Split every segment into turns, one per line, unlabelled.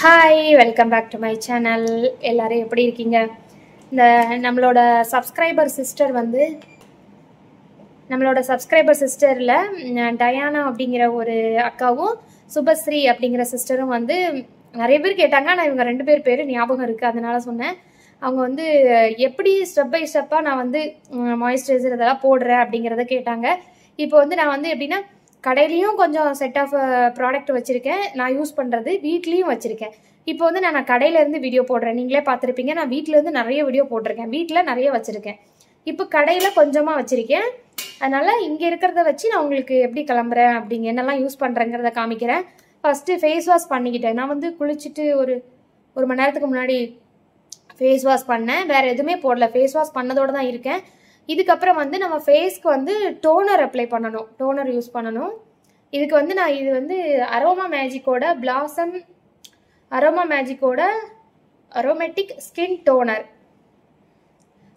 Hi welcome back to my channel. எல்லோரும் எப்படி இருக்கீங்க? இந்த நம்மளோட சப்ஸ்கிரைபர் சிஸ்டரில் டயானா அப்படிங்கிற ஒரு அக்காவும் சுபஸ்ரீ அப்படிங்கிற சிஸ்டரும் வந்து நிறைய பேர் கேட்டாங்க. ஆனால் இவங்க ரெண்டு பேர் ஞாபகம் இருக்குது, அதனால சொன்னேன். அவங்க வந்து எப்படி ஸ்டெப் பை ஸ்டெப்பாக நான் வந்து மாய்ஸ்சரைசர் இதெல்லாம் போடுறேன் அப்படிங்கிறத கேட்டாங்க. இப்போ வந்து நான் வந்து எப்படின்னா கடையிலையும் கொஞ்சம் செட் ஆஃப் ப்ராடக்ட் வச்சுருக்கேன், நான் யூஸ் பண்ணுறது வீட்லேயும் வச்சுருக்கேன். இப்போ வந்து நான் கடையிலேருந்து வீடியோ போடுறேன், நீங்களே பார்த்துருப்பீங்க. நான் வீட்டிலேருந்து நிறைய வீடியோ போட்டிருக்கேன், வீட்டில் நிறைய வச்சுருக்கேன். இப்போ கடையில் கொஞ்சமாக வச்சுருக்கேன். அதனால் இங்கே இருக்கிறத வச்சு நான் உங்களுக்கு எப்படி கிளம்புறேன் அப்படிங்க என்னெல்லாம் யூஸ் பண்ணுறேங்கிறத காமிக்கிறேன். ஃபஸ்ட்டு ஃபேஸ் வாஷ் பண்ணிக்கிட்டேன். நான் வந்து குளிச்சுட்டு ஒரு மணி நேரத்துக்கு முன்னாடி ஃபேஸ் வாஷ் பண்ணேன், வேறு எதுவுமே போடல. ஃபேஸ் வாஷ் பண்ணதோடு தான் இருக்கேன். இதுக்கப்புறம் வந்து நம்ம ஃபேஸ்க்கு வந்து டோனர் அப்ளை பண்ணணும், டோனர் யூஸ் பண்ணணும். இதுக்கு வந்து நான் இது வந்து அரோமா மேஜிக்கோட அரோமேட்டிக் ஸ்கின் டோனர்.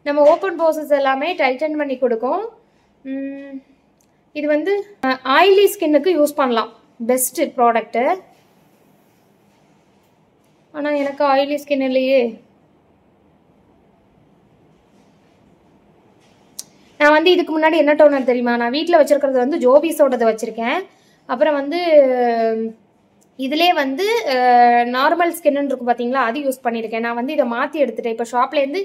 நம்ம ஓப்பன் போர்சஸ் எல்லாமே டைட்டன் பண்ணி கொடுக்கும். இது வந்து ஆயிலி ஸ்கின்னுக்கு யூஸ் பண்ணலாம், பெஸ்ட்டு ப்ராடக்ட்டு. ஆனால் எனக்கு ஆயிலி ஸ்கின் இல்லையே. நான் வந்து இதுக்கு முன்னாடி என்ன டோனர் தெரியுமா, நான் வீட்டில் வச்சுருக்கிறது வந்து ஜோபிஸோடது வச்சுருக்கேன். அப்புறம் வந்து இதிலே வந்து நார்மல் ஸ்கின்னு இருக்கும் பார்த்தீங்களா, அது யூஸ் பண்ணியிருக்கேன். நான் வந்து இதை மாற்றி எடுத்துட்டேன். இப்போ ஷாப்லேருந்து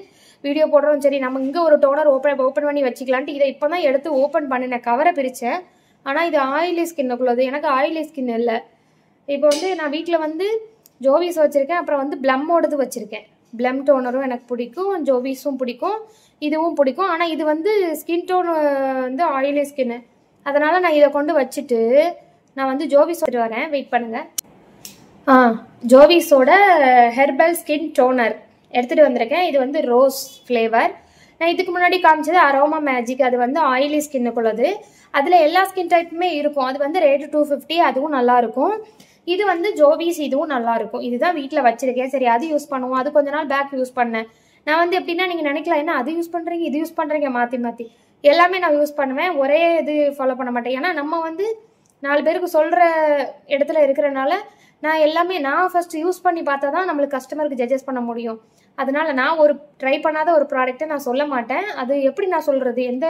வீடியோ போடுறோம், சரி நம்ம இங்கே ஒரு டோனர் ஓப்பன் பண்ணி வச்சுக்கலான்ட்டு இதை இப்போ தான் எடுத்து ஓப்பன் பண்ணினேன், கவரை பிரித்தேன். ஆனால் இது ஆயிலி ஸ்கின்னுக்குள்ளது, எனக்கு ஆயிலி ஸ்கின் இல்லை. இப்போ வந்து நான் வீட்டில் வந்து ஜோவிஸ் வச்சுருக்கேன், அப்புறம் வந்து ப்ளம்மோடது வச்சுருக்கேன். ப்ளம் டோனரும் எனக்கு பிடிக்கும், ஜோவிஸும் பிடிக்கும், இதுவும் பிடிக்கும். ஆனால் இது வந்து ஸ்கின் டோன் வந்து ஆயிலி ஸ்கின்னு, அதனால் நான் இதை கொண்டு வச்சுட்டு நான் வந்து ஜோவிஸ் எடுத்துகிட்டு வரேன், வெயிட் பண்ணுங்கள். ஜோவிஸோட ஹெர்பல் ஸ்கின் டோனர் எடுத்துகிட்டு வந்திருக்கேன். இது வந்து ரோஸ் ஃப்ளேவர். நான் இதுக்கு முன்னாடி காமிச்சது அரோமா மேஜிக், அது வந்து ஆயிலி ஸ்கின்னுக்குள்ளது. அதில் எல்லா ஸ்கின் டைப்புமே இருக்கும். அது வந்து ரேட்டு 250, அதுவும் நல்லாயிருக்கும். இது வந்து ஜோவிஸ், இதுவும் நல்லாயிருக்கும். இதுதான் வீட்டில் வச்சுருக்கேன். சரி அது யூஸ் பண்ணுவோம். அது கொஞ்ச நாள் பேக் யூஸ் பண்ணேன். நான் வந்து எப்படின்னா, நீங்கள் நினைக்கலாம் என்ன அது யூஸ் பண்ணுறீங்க இது யூஸ் பண்ணுறீங்க, மாற்றி எல்லாமே நான் யூஸ் பண்ணுவேன், ஒரே இது ஃபாலோ பண்ண மாட்டேன். ஏன்னா நம்ம வந்து 4 பேருக்கு சொல்கிற இடத்துல இருக்கிறனால நான் ஃபஸ்ட்டு யூஸ் பண்ணி பார்த்தா தான் நம்மளுக்கு கஸ்டமருக்கு ஜட்ஜஸ் பண்ண முடியும். அதனால் நான் ட்ரை பண்ணாத ஒரு ப்ராடக்ட்டை நான் சொல்ல மாட்டேன். அது எப்படி நான் சொல்கிறது, எந்த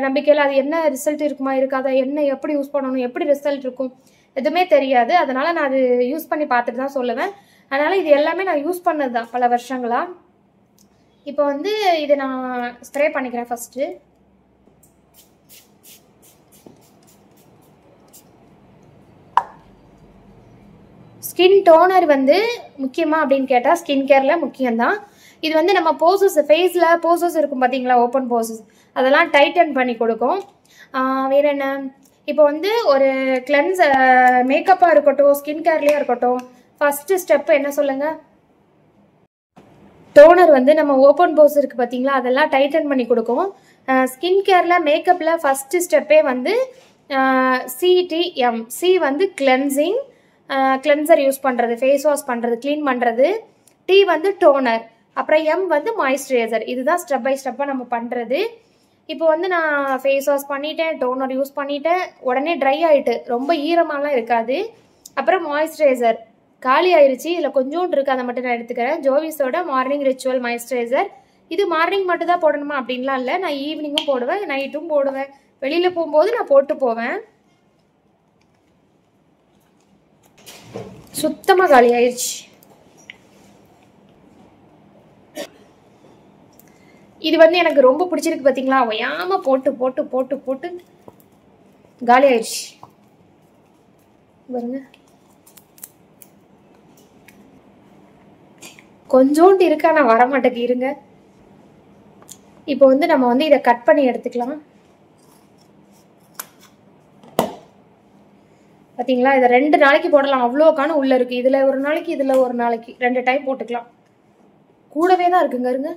நம்பிக்கையில் அது என்ன ரிசல்ட் இருக்குமா இருக்காதா, என்ன எப்படி யூஸ் பண்ணணும், எப்படி ரிசல்ட் இருக்கும், எதுவுமே தெரியாது. அதனால் நான் அது யூஸ் பண்ணி பார்த்துட்டு தான் சொல்லுவேன். அதனால் இது எல்லாமே நான் யூஸ் பண்ணது தான் பல வருஷங்களாக. இப்போ வந்து இதை நான் ஸ்ப்ரே பண்ணிக்கிறேன். ஃபஸ்ட்டு ஸ்கின் டோனர் வந்து முக்கியமாக அப்படின்னு கேட்டால் ஸ்கின் கேரில் முக்கியம்தான். இது வந்து நம்ம ஃபேஸில் போசஸ் இருக்கும் பார்த்தீங்களா, ஓப்பன் போசஸ், அதெல்லாம் டைட்டன் பண்ணி கொடுக்கும். வேறு என்ன, இப்போ வந்து ஒரு மேக்கப்பாக இருக்கட்டும், ஸ்கின் கேர்லேயும் இருக்கட்டும், ஃபஸ்ட்டு ஸ்டெப்பு என்ன சொல்லுங்கள், டோனர் வந்து நம்ம ஓப்பன் போர்ஸ் இருக்குது பார்த்தீங்களா, அதெல்லாம் டைட்டன் பண்ணி கொடுக்கும். ஸ்கின் கேரில் மேக்கப்பில் ஃபஸ்ட்டு ஸ்டெப்பே வந்து CTM. சி வந்து கிளென்சர் யூஸ் பண்ணுறது, ஃபேஸ் வாஷ் பண்ணுறது, க்ளீன் பண்ணுறது. T வந்து டோனர், அப்புறம் M வந்து மாய்ஸ்சரைசர். இதுதான் ஸ்டெப் பை ஸ்டெப்பாக நம்ம பண்ணுறது. இப்போ வந்து நான் ஃபேஸ் வாஷ் பண்ணிட்டேன், டோனர் யூஸ் பண்ணிட்டேன், உடனே ட்ரை ஆகிட்டு, ரொம்ப ஈரமாலாம் இருக்காது. அப்புறம் மாய்ஸ்சரைசர் காலி ஆயிடுச்சு, இதில் கொஞ்சோண்டு இருக்குது, அதை மட்டும் நான் எடுத்துக்கிறேன். ஜோவிஸோட மார்னிங் ரிச்சுவல் மாய்ஸ்சரைசர். இது மார்னிங் மட்டும் தான் போடணுமா அப்படின்லாம் இல்லை, நான் ஈவினிங்கும் போடுவேன், நைட்டும் போடுவேன், வெளியில் போகும்போது நான் போட்டு போவேன். சுத்தமாக காலி ஆயிடுச்சு. இது வந்து எனக்கு ரொம்ப பிடிச்சிருக்கு பார்த்தீங்களா, ஒயாமல் போட்டு போட்டு போட்டு போட்டு காலி ஆயிடுச்சு பாருங்க. கொஞ்சோண்டு இருக்கா, நான் வரமாட்டேங்க, இருங்க. இப்போ வந்து நம்ம வந்து இதை கட் பண்ணி எடுத்துக்கலாம். பார்த்தீங்களா, இதை 2 நாளைக்கு போடலாம், அவ்வளோக்கான உள்ளே இருக்குது. இதில் ஒரு நாளைக்கு, இதில் ஒரு நாளைக்கு, 2 டைம் போட்டுக்கலாம். கூடவே தான் இருக்குங்க, இருங்க.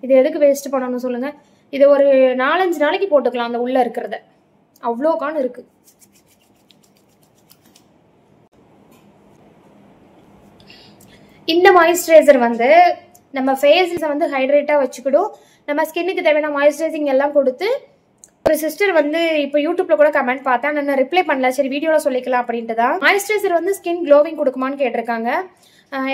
இது எதுக்கு வேஸ்ட் பண்ணணும்னு சொல்லுங்கள். இதை ஒரு 4-5 நாளைக்கு போட்டுக்கலாம், அந்த உள்ளே இருக்கிறத, அவ்வளோக்கான இருக்குது. இந்த மாய்ஸ்சரைசர் வந்து நம்ம ஃபேஸை வந்து ஹைட்ரேட்டாக வச்சுக்கிடும், நம்ம ஸ்கின்னுக்கு தேவையான மாய்ஸ்சரைசிங் எல்லாம் கொடுத்து ஒரு சிஸ்டர் வந்து இப்போ யூடியூப்ல கூட கமெண்ட் பார்த்தேன், நான் ரிப்ளை பண்ணல, சரி வீடியோல சொல்லிக்கலாம் அப்படின்ட்டு தான். மாய்ஸ்சரைசர் வந்து ஸ்கின் க்ளோவிங் கொடுக்குமான்னு கேட்டிருக்காங்க.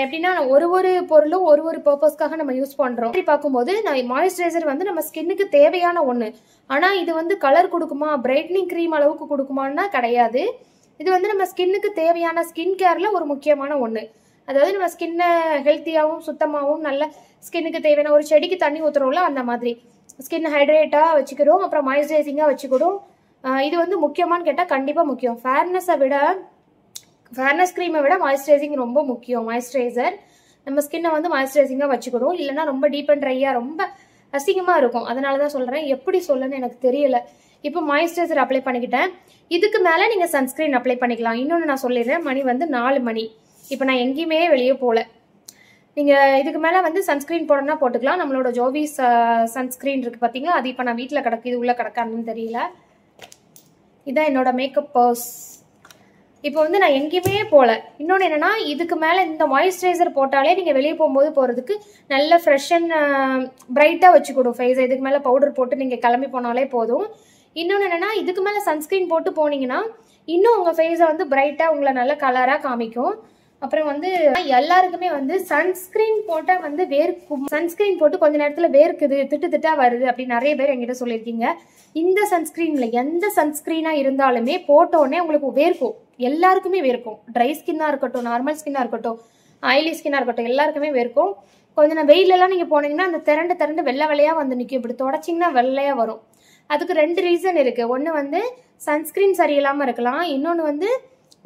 எப்படின்னா ஒரு பொருளும் ஒரு பர்பஸ்க்காக நம்ம யூஸ் பண்றோம். அப்படி பார்க்கும்போது மாய்ஸ்சரைசர் வந்து நம்ம ஸ்கின்னுக்கு தேவையான ஒன்று. ஆனா இது வந்து கலர் கொடுக்குமா, பிரைட்னிங் க்ரீம் அளவுக்கு கொடுக்குமான்னா கிடையாது. இது வந்து நம்ம ஸ்கின்னுக்கு தேவையான ஸ்கின் கேர்ல ஒரு முக்கியமான ஒன்று. அதாவது நம்ம ஸ்கின்னை ஹெல்த்தியாகவும் சுத்தமாகவும் நல்ல ஸ்கின்னுக்கு தேவையான ஒரு செடிக்கு தண்ணி ஊற்றுறோம்ல அந்த மாதிரி ஸ்கின் ஹைட்ரேட்டாக வச்சுக்கிறோம், அப்புறம் மாய்ஸ்சரைசிங்காக வச்சுக்கிறோம். இது வந்து முக்கியமானு கேட்டால் கண்டிப்பாக முக்கியம். ஃபேர்னஸ் க்ரீமை விட மாய்ஸ்சரைசிங் ரொம்ப முக்கியம். மாய்ஸ்சரைசர் நம்ம ஸ்கின்னை வந்து மாய்ஸ்சரைசிங்காக வச்சுக்கிறோம், இல்லைன்னா ரொம்ப டீப் அண்ட் ட்ரையாக ரொம்ப அசிங்கமாக இருக்கும். அதனால தான் சொல்கிறேன், எப்படி சொல்லணும்னு எனக்கு தெரியல. இப்போ மாய்ஸ்சரைசர் அப்ளை பண்ணிக்கிட்டேன். இதுக்கு மேலே நீங்கள் சன்ஸ்க்ரீன் அப்ளை பண்ணிக்கலாம். இன்னொன்று நான் சொல்லிடுறேன், மணி வந்து 4 மணி. இப்போ நான் எங்கேயுமே வெளியே போகல. நீங்கள் இதுக்கு மேலே வந்து சன்ஸ்க்ரீன் போடணும்னா போட்டுக்கலாம். நம்மளோட ஜோவிஸ் சன்ஸ்க்ரீன் இருக்குது பார்த்தீங்களா, அது இப்போ நான் வீட்டில் கிடக்கு, இது உள்ளே கிடக்கான்னு தெரியல. இதுதான் என்னோட மேக்கப் பர்ஸ். இப்போ வந்து நான் எங்கேயுமே போகல. இன்னொன்று என்னென்னா, இதுக்கு மேலே இந்த மாய்ஸ்சரைசர் போட்டாலே நீங்கள் வெளியே போகும்போது போகிறதுக்கு நல்ல ஃப்ரெஷ் அண்ட் பிரைட்டாக வச்சுக்கணும் ஃபேஸை. இதுக்கு மேலே பவுடர் போட்டு நீங்கள் கிளம்பி போனாலே போதும். இன்னொன்று என்னென்னா, இதுக்கு மேலே சன்ஸ்க்ரீன் போட்டு போனீங்கன்னா இன்னும் உங்கள் ஃபேஸை வந்து பிரைட்டாக உங்களை நல்ல கலராக காமிக்கும். அப்புறம் வந்து எல்லாருக்குமே வந்து சன்ஸ்கிரீன் போட்டால் வந்து வேர்க்கும். சன்ஸ்கிரீன் போட்டு கொஞ்ச நேரத்தில் வேர்க்குது, திட்டா வருது அப்படின்னு நிறைய பேர் என்கிட்ட சொல்லியிருக்கீங்க. இந்த சன்ஸ்கிரீனில் எந்த சன்ஸ்கிரீனாக இருந்தாலுமே போட்டோடனே உங்களுக்கு வேர்க்கும். எல்லாருக்குமே வேர்க்கும். ட்ரை ஸ்கின்னாக இருக்கட்டும், நார்மல் ஸ்கின்னாக இருக்கட்டும், ஆயிலி ஸ்கின்னாக இருக்கட்டும், எல்லாருக்குமே வேர்க்கும். கொஞ்சம் நான் வெயிலெல்லாம் நீங்கள் போனீங்கன்னா அந்த திரண்டு வெள்ளையாக வந்து நிற்கும். இப்படி தொடச்சிங்கன்னா வெள்ளையாக வரும். அதுக்கு 2 ரீசன் இருக்குது. ஒன்று வந்து சன்ஸ்கிரீன் சரியில்லாமல் இருக்கலாம். இன்னொன்று வந்து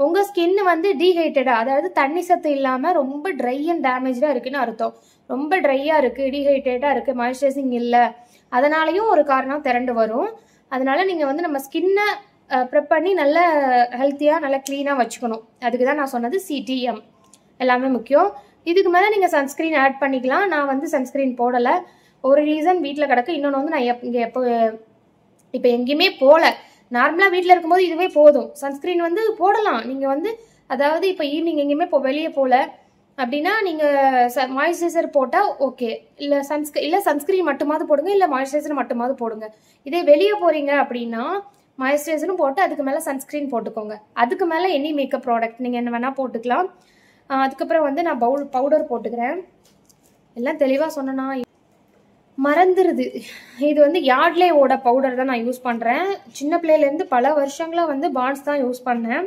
உங்கள் ஸ்கின் வந்து டீஹைட்ரடாக, அதாவது தண்ணி சத்து இல்லாமல் ரொம்ப ட்ரை அண்ட் டேமேஜாக இருக்குன்னு அர்த்தம். ரொம்ப ட்ரையாக இருக்குது, டீஹைட்ரேட்டாக இருக்குது, மாய்ஸ்சரைசிங் இல்லை, அதனாலையும் ஒரு காரணம் திரண்டு வரும். அதனால நீங்கள் வந்து நம்ம ஸ்கின்னை ப்ரெப் பண்ணி நல்ல ஹெல்த்தியாக நல்லா க்ளீனாக வச்சுக்கணும். அதுக்கு தான் நான் சொன்னது CTM எல்லாமே முக்கியம். இதுக்கு மேலே நீங்கள் சன்ஸ்க்ரீன் ஆட் பண்ணிக்கலாம். நான் வந்து சன்ஸ்க்ரீன் போடலை. ஒரு ரீசன் வீட்டில் கிடக்கு. இன்னொன்று வந்து நான் இப்போ எங்கேயுமே போகல. நார்மலாக வீட்டில் இருக்கும்போது இதுவே போதும். சன்ஸ்க்ரீன் வந்து போடலாம். நீங்கள் வந்து அதாவது இப்போ ஈவினிங் எங்கேயுமே வெளியே போகல அப்படின்னா நீங்கள் மாய்ஸ்சரைசர் போட்டால் ஓகே, இல்லை சன்ஸ்க்ரீன் மட்டுமாவது போடுங்க, இல்லை மாய்ஸ்சரைசர் மட்டுமாவது போடுங்க. இதே வெளியே போகிறீங்க அப்படின்னா மாய்ஸ்சரைசரும் போட்டு அதுக்கு மேலே சன்ஸ்க்ரீன் போட்டுக்கோங்க. அதுக்கு மேலே எனி மேக்கப் ப்ராடக்ட் நீங்கள் என்ன வேணால் போட்டுக்கலாம். அதுக்கப்புறம் வந்து நான் பவுடர் போட்டுக்கிறேன். எல்லாம் தெளிவாக சொன்னேன்னா மறந்துடுது. இது வந்து யார்ட்லேயோட பவுடர் தான் நான் யூஸ் பண்ணுறேன். சின்ன பிள்ளையிலேருந்து பல வருஷங்களாக வந்து பாண்ட்ஸ் தான் யூஸ் பண்ணேன்.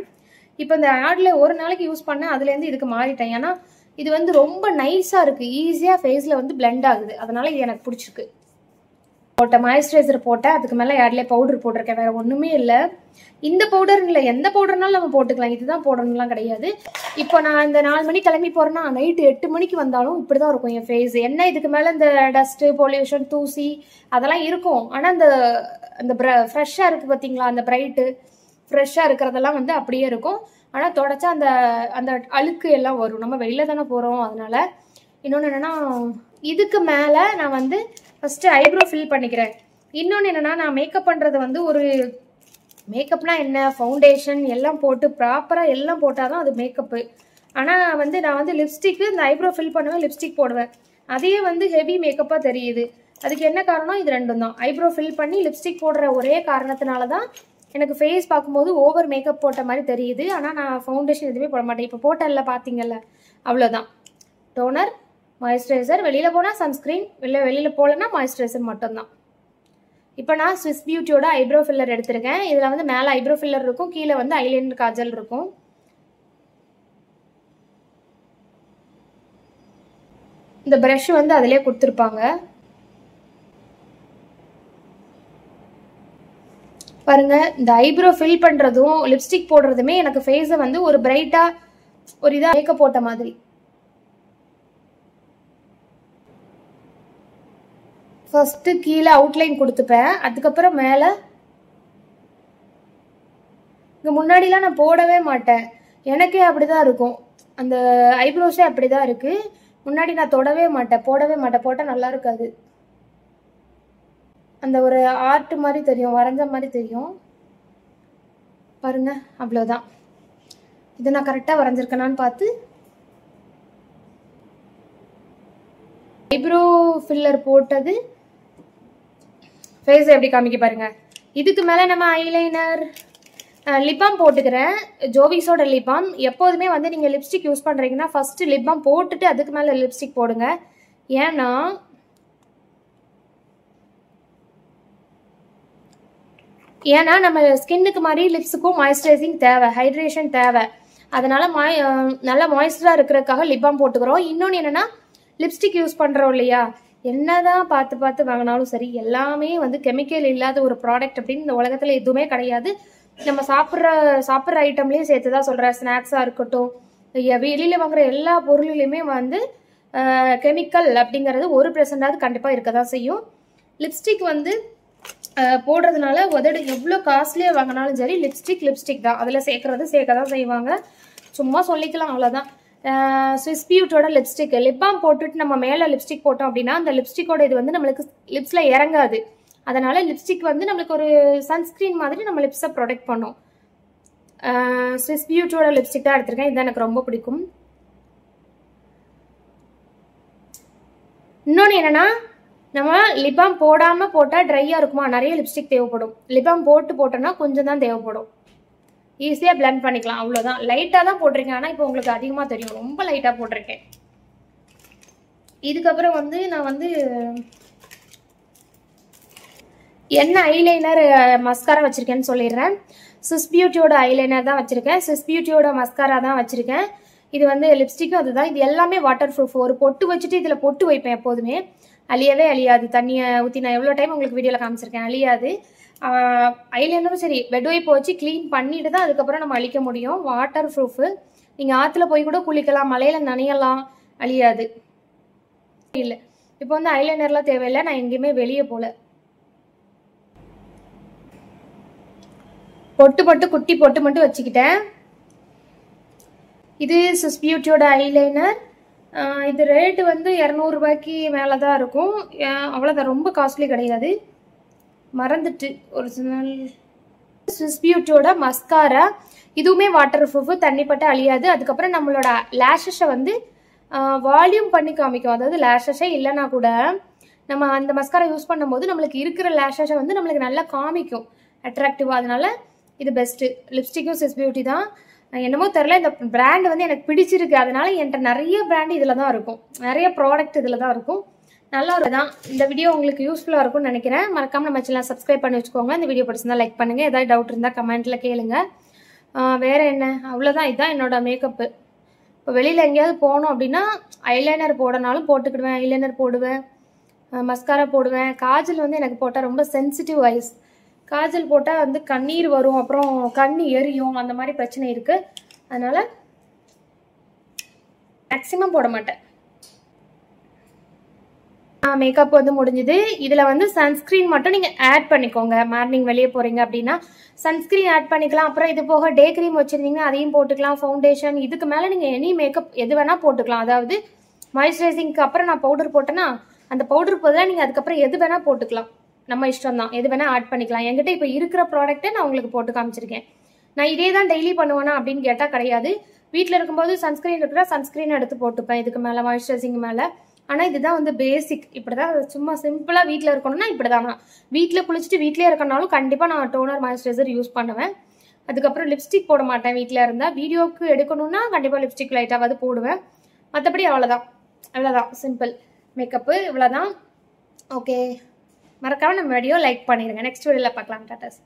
இப்போ இந்த யார்ட்லே ஒரு நாளைக்கு யூஸ் பண்ணேன், அதுலேருந்து இதுக்கு மாறிட்டேன். ஏன்னா இது வந்து ரொம்ப நைஸாக இருக்குது, ஈஸியாக ஃபேஸில் வந்து பிளெண்ட் ஆகுது. அதனால் இது எனக்கு பிடிச்சிருக்கு. மாய்ஸ்சரைசர் போட்டேன், அதுக்கு மேலே யார்ட்லே பவுடர் போட்டிருக்கேன். வேறு ஒன்றுமே இல்லை. இந்த பவுடர் இல்லை, எந்த பவுடர்னாலும் நம்ம போட்டுக்கலாம். இதுதான் போடணும்லாம் கிடையாது. இப்போ நான் இந்த 4 மணி கிளம்பி போகிறேன்னா நைட்டு 8 மணிக்கு வந்தாலும் இப்படி தான் இருக்கும் என் ஃபேஸ். என்ன இதுக்கு மேலே இந்த டஸ்ட்டு, பொல்யூஷன், தூசி அதெல்லாம் இருக்கும். ஆனால் அந்த ஃப்ரெஷ்ஷாக இருக்குது பார்த்தீங்களா, அந்த பிரைட்டு ஃப்ரெஷ்ஷாக இருக்கிறதெல்லாம் வந்து அப்படியே இருக்கும். ஆனால் தொடச்சா அந்த அழுக்கு எல்லாம் வரும். நம்ம வெளியில் தானே போகிறோம். அதனால இன்னொன்று என்னென்னா, இதுக்கு மேலே நான் வந்து ஃபஸ்ட்டு ஐப்ரோ ஃபில் பண்ணிக்கிறேன். இன்னொன்று என்னென்னா, நான் மேக்கப் பண்ணுறது வந்து ஒரு மேக்கப்னா என்ன, ஃபவுண்டேஷன் எல்லாம் போட்டு ப்ராப்பராக எல்லாம் போட்டால் தான் அது மேக்கப்பு. ஆனால் வந்து நான் வந்து லிப்ஸ்டிக்கு இந்த ஐப்ரோ ஃபில் பண்ணுவேன், லிப்ஸ்டிக் போடுவேன். அதே வந்து ஹெவி மேக்கப்பாக தெரியுது. அதுக்கு என்ன காரணம்? இது ரெண்டும் தான். ஐப்ரோ ஃபில் பண்ணி லிப்ஸ்டிக் போடுற ஒரே காரணத்தினால தான் எனக்கு ஃபேஸ் பார்க்கும்போது ஓவர் மேக்கப் போட்ட மாதிரி தெரியுது. ஆனால் நான் ஃபவுண்டேஷன் எதுவுமே போட மாட்டேன். இப்போ போட்டல பார்த்தீங்கல்ல, அவ்வளோதான். டோனர், மாய்ஸ்சரைசர், வெளியில் போனால் சன்ஸ்க்ரீன், வெளியில் போகலன்னா மாய்ஸ்சரைசர் மட்டும்தான். இப்போ நான் ஸ்விஸ் பியூட்டியோட ஐப்ரோ ஃபில்லர் எடுத்திருக்கேன். இதில் வந்து மேலே ஐப்ரோ ஃபில்லர் இருக்கும், கீழே வந்து ஐலைனர் காஜல் இருக்கும். இந்த ப்ரஷ் வந்து அதிலே கொடுத்துருப்பாங்க பாருங்க. இந்த ஐப்ரோ ஃபில் பண்ணுறதும் லிப்ஸ்டிக் போடுறதுமே எனக்கு ஃபேஸை வந்து ஒரு பிரைட்டாக ஒரு இதாக மேக்கப் போட்ட மாதிரி. ஃபர்ஸ்ட்டு கீழே அவுட்லைன் கொடுத்துப்பேன், அதுக்கப்புறம் மேலே. இங்கே முன்னாடிலாம் நான் போடவே மாட்டேன், எனக்கே அப்படி தான் இருக்கும். அந்த ஐப்ரோஸே அப்படி தான் இருக்குது. முன்னாடி நான் தொடவே மாட்டேன், போடவே மாட்டேன். போட்டால் நல்லா இருக்காது. அந்த ஒரு ஆர்ட் மாதிரி தெரியும், வரைஞ்ச மாதிரி தெரியும் பாருங்க. அவ்வளோதான். இது நான் கரெக்டாக வரைஞ்சிருக்கேனான்னு பார்த்து ஐப்ரோ ஃபில்லர் போட்டது ஃபேஸ் எப்படி காமிக்க பாருங்க. இதுக்கு மேலே நம்ம ஐலைனர் லிப் பாம் போட்டுக்கிறேன். ஜோவிஸோட லிப் பாம். எப்போதுமே வந்து நீங்கள் லிப்ஸ்டிக் யூஸ் பண்ணுறீங்கன்னா ஃபஸ்ட்டு லிப் பாம் போட்டுட்டு அதுக்கு மேலே லிப்ஸ்டிக் போடுங்க. ஏன்னா நம்ம ஸ்கின்னுக்கு மாதிரி லிப்ஸுக்கும் மாய்ஸ்சரைசிங் தேவை, ஹைட்ரேஷன் தேவை. அதனால நல்லா மாய்ஸ்சராக இருக்கிறதுக்காக லிப் பாம் போட்டுக்கிறோம். இன்னொன்று என்னென்னா லிப்ஸ்டிக் யூஸ் பண்ணுறோம் இல்லையா, என்னதான் பார்த்து வாங்கினாலும் சரி எல்லாமே வந்து கெமிக்கல் இல்லாத ஒரு ப்ராடக்ட் அப்படின்னு இந்த உலகத்தில் எதுவுமே கிடையாது. நம்ம சாப்பிட்ற ஐட்டம்லேயும் சேர்த்து தான் சொல்கிறேன். ஸ்நாக்ஸாக இருக்கட்டும், வெளியில் வாங்குற எல்லா பொருள்லையுமே வந்து கெமிக்கல் அப்படிங்கிறது 1% கண்டிப்பாக இருக்க தான் செய்யும். லிப்ஸ்டிக் வந்து போடுறதுனால உதடு எவ்வளோ காஸ்ட்லியாக வாங்கினாலும் சரி லிப்ஸ்டிக் தான் அதில் சேர்க்க தான் செய்வாங்க. சும்மா சொல்லிக்கலாம், அவ்வளோதான். ஸ்விஸ் பியூட்டியோட லிப்ஸ்டிக் லிப் பாம் போட்டுட்டு நம்ம மேலே லிப்ஸ்டிக் போட்டோம் அப்படின்னா அந்த லிப்ஸ்டிக்கோட இது வந்து நம்மளுக்கு லிப்ஸில் இறங்காது. அதனால லிப்ஸ்டிக் வந்து நம்மளுக்கு ஒரு சன்ஸ்கிரீன் மாதிரி நம்ம லிப்ஸை ப்ரொடெக்ட் பண்ணும். ஸ்விஸ் பியூட்டியோட லிப்ஸ்டிக் தான் எடுத்திருக்கேன். இது எனக்கு ரொம்ப பிடிக்கும். இன்னொன்று என்னென்னா நம்ம லிப் பாம் போடாமல் போட்டால் ட்ரையாக இருக்குமா, நிறைய லிப்ஸ்டிக் தேவைப்படும். லிப் பாம் போட்டோன்னா கொஞ்சம் தான் தேவைப்படும். ஈஸியாக பிளெண்ட் பண்ணிக்கலாம், அவ்வளோதான். லைட்டாக தான் போட்டிருக்கேன், ஆனால் இப்போ உங்களுக்கு அதிகமாக தெரியும், ரொம்ப லைட்டாக போட்டிருக்கேன். இதுக்கப்புறம் வந்து நான் வந்து என்ன ஐலைனர் மஸ்காரா வச்சுருக்கேன்னு சொல்லிடுறேன். ஸ்விஸ் பியூட்டியோட ஐலைனர் தான் வச்சுருக்கேன். ஸ்விஸ் பியூட்டியோட மஸ்காரா தான் வச்சுருக்கேன். இது வந்து லிப்ஸ்டிக்கும் அதுதான். இது எல்லாமே வாட்டர் ப்ரூஃப். ஒரு பொட்டு வச்சுட்டு இதில் பொட்டு வைப்பேன். எப்போதுமே அழியவே அழியாது. தண்ணியை ஊற்றி நான் எவ்வளோ டைம் உங்களுக்கு வீடியோவில் காமிச்சிருக்கேன், அழியாது. ஐலைனரும் சரி பெட் வைப் வச்சு க்ளீன் பண்ணிட்டு தான் அதுக்கப்புறம் நம்ம அழிக்க முடியும். Water proof. நீங்கள் ஆற்றுல போய் கூட குளிக்கலாம், மலையில் நனையலாம், அழியாது. இல்லை இப்போ வந்து ஐலைனர்லாம் தேவையில்லை. நான் எங்கேயுமே வெளியே போகல. குட்டி பொட்டு மட்டும் வச்சுக்கிட்டேன். இது ஸ்விஸ் பியூட்டியோட ஐலைனர். இது ரேட்டு வந்து 200 ரூபாய்க்கு மேலே தான் இருக்கும். அவ்வளோதான், ரொம்ப காஸ்ட்லி கிடையாது. மறந்துட்டு ஒரிஜினல் ஸ்விஸ் பியூட்டியோட மஸ்காரா. இதுவுமே வாட்டர் ப்ரூஃப், தண்ணிப்பட்டு அழியாது. அதுக்கப்புறம் நம்மளோட லேஷஸை வந்து வால்யூம் பண்ணி காமிக்கும். அதாவது லேஷஸே இல்லைன்னா கூட நம்ம அந்த மஸ்காரா யூஸ் பண்ணும்போது நம்மளுக்கு இருக்கிற லேஷஸை வந்து நம்மளுக்கு நல்லா காமிக்கும் அட்ராக்டிவாக. அதனால இது பெஸ்ட்டு. லிப்ஸ்டிக்கும் ஸ்விஸ் பியூட்டி தான். என்னமோ தெரில, இந்த பிராண்ட் வந்து எனக்கு பிடிச்சிருக்கு. அதனால என்கிட்ட நிறைய பிராண்ட் இதில் தான் இருக்கும், நிறைய ப்ராடக்ட் இதில் தான் இருக்கும். நல்லா தான். இந்த வீடியோ உங்களுக்கு யூஸ்ஃபுல்லாக இருக்கும்னு நினைக்கிறேன். மறக்காமல் நம்ம சேனலை சப்ஸ்கிரைப் பண்ணி வச்சுக்கோங்க. இந்த வீடியோ பிடிச்சிருந்தா லைக் பண்ணுங்கள். ஏதாவது டவுட் இருந்தால் கமெண்ட்டில் கேளுங்க. வேறு என்ன, அவ்வளோதான். இதுதான் என்னோடய மேக்கப்பு. இப்போ வெளியில் எங்கேயாவது போனோம் அப்படின்னா ஐலைனர் போடனாலும் போட்டுக்கிடுவேன். ஐலைனர் போடுவேன், மஸ்காரா போடுவேன். காஜல் வந்து எனக்கு போட்டால் ரொம்ப சென்சிட்டிவ் ஐஸ். காஜல் போட்டால் வந்து கண்ணீர் வரும், அப்புறம் கண்ணு எரியும், அந்த மாதிரி பிரச்சனை இருக்குது. அதனால் மேக்ஸிமம் போட மாட்டேன். மேக்கப் வந்து முடிஞ்சுது. இதில் வந்து சன்ஸ்க்ரீன் மட்டும் நீங்கள் ஆட் பண்ணிக்கோங்க. மார்னிங் வெளியே போகிறீங்க அப்படின்னா சன்ஸ்க்ரீன் ஆட் பண்ணிக்கலாம். அப்புறம் இது போக டே க்ரீம் வச்சுருந்தீங்கன்னா அதையும் போட்டுக்கலாம். ஃபவுண்டேஷன், இதுக்கு மேலே நீங்கள் எனி மேக்கப் எது வேணால் போட்டுக்கலாம். அதாவது மாய்ஸ்சரைசிங்க்கு அப்புறம் நான் பவுடர் போட்டேன்னா அந்த பவுடர் பதிலாக நீங்கள் அதுக்கப்புறம் எது வேணால் போட்டுக்கலாம். நம்ம இஷ்டம் தான், எது வேணால் ஆட் பண்ணிக்கலாம். என்கிட்ட இப்போ இருக்கிற ப்ராடக்ட்டை நான் உங்களுக்கு போட்டு காமிச்சிருக்கேன். நான் இதே தான் டெய்லி பண்ணுவேனா அப்படின்னு கேட்டால் கிடையாது. வீட்டில் இருக்கும்போது சன்ஸ்க்ரீன் இருக்கிற சன்ஸ்க்ரீன் எடுத்து போட்டுப்பேன் இதுக்கு மேலே, மாய்ஸ்சரைசிங் மேலே. ஆனால் இதுதான் வந்து பேசிக். இப்படி தான் சும்மா சிம்பிளாக வீட்டில் இருக்கணும்னா இப்படி தான். நான் வீட்டில் குளிச்சுட்டு வீட்டிலே இருக்கனாலும் கண்டிப்பாக நான் டோனர் மாய்ஸ்சரைசர் யூஸ் பண்ணுவேன். அதுக்கப்புறம் லிப்ஸ்டிக் போட மாட்டேன். வீட்டில் இருந்தால் வீடியோவுக்கு எடுக்கணும்னா கண்டிப்பாக லிப்ஸ்டிக் லைட்டாவது போடுவேன். மற்றபடி அவ்வளோதான் சிம்பிள் மேக்கப்பு, இவ்வளோதான். ஓகே, மறக்காமல் நம்ம வீடியோ லைக் பண்ணிடுங்க. நெக்ஸ்ட் வீடியோவில் பார்க்கலாம். டாட்டாஸ்.